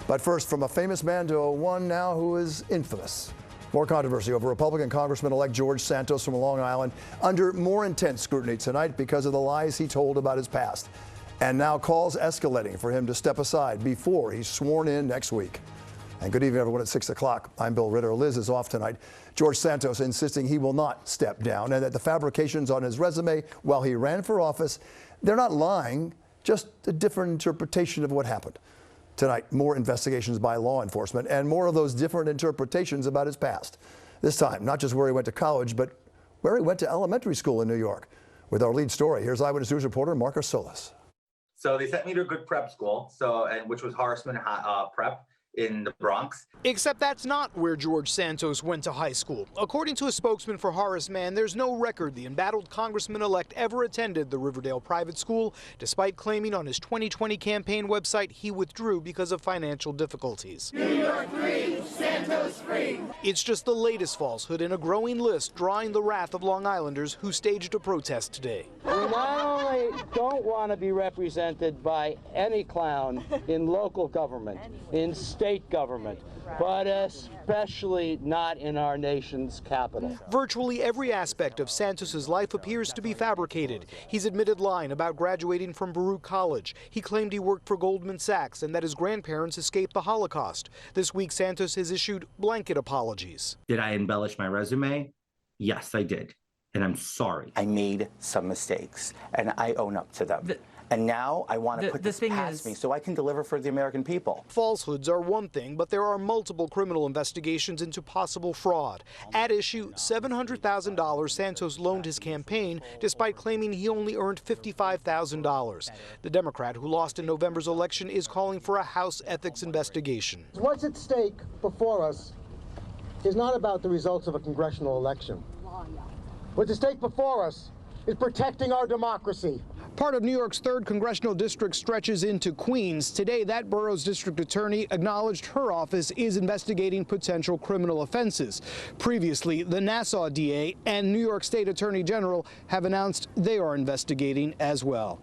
But first, from a famous man to one now who is infamous. More controversy over Republican Congressman-elect George Santos from Long Island under more intense scrutiny tonight because of the lies he told about his past. And now calls escalating for him to step aside before he's sworn in next week. And good evening, everyone, at 6 o'clock. I'm Bill Ritter. Liz is off tonight. George Santos insisting he will not step down and that the fabrications on his resume while he ran for office, they're not lying, just a different interpretation of what happened. Tonight, more investigations by law enforcement and more of those different interpretations about his past. This time, not just where he went to college, but where he went to elementary school in New York. With our lead story, here's Eyewitness News reporter Marcus Solis. So they sent me to a good prep school, which was Horseman Prep in the Bronx. Except that's not where George Santos went to high school. According to a spokesman for Horace Mann, there's no record the embattled congressman-elect ever attended the Riverdale private school, despite claiming on his 2020 campaign website he withdrew because of financial difficulties. New York free, Santos free. It's just the latest falsehood in a growing list drawing the wrath of Long Islanders who staged a protest today. We not only don't want to be represented by any clown in local government, in state government, but especially not in our nation's capital. Virtually every aspect of Santos's life appears to be fabricated. He's admitted lying about graduating from Baruch College. He claimed he worked for Goldman Sachs and that his grandparents escaped the Holocaust. This week, Santos has issued blanket apologies. Did I embellish my resume? Yes, I did. And I'm sorry. I made some mistakes, and I own up to them. And now I want to put this past me so I can deliver for the American people. Falsehoods are one thing, but there are multiple criminal investigations into possible fraud. At issue, $700,000 Santos loaned his campaign, despite claiming he only earned $55,000. The Democrat who lost in November's election is calling for a House ethics investigation. What's at stake before us is not about the results of a congressional election. What's at stake before us is protecting our democracy. Part of New York's 3rd congressional district stretches into Queens. Today, that borough's district attorney acknowledged her office is investigating potential criminal offenses. Previously, the Nassau DA and New York State Attorney General have announced they are investigating as well.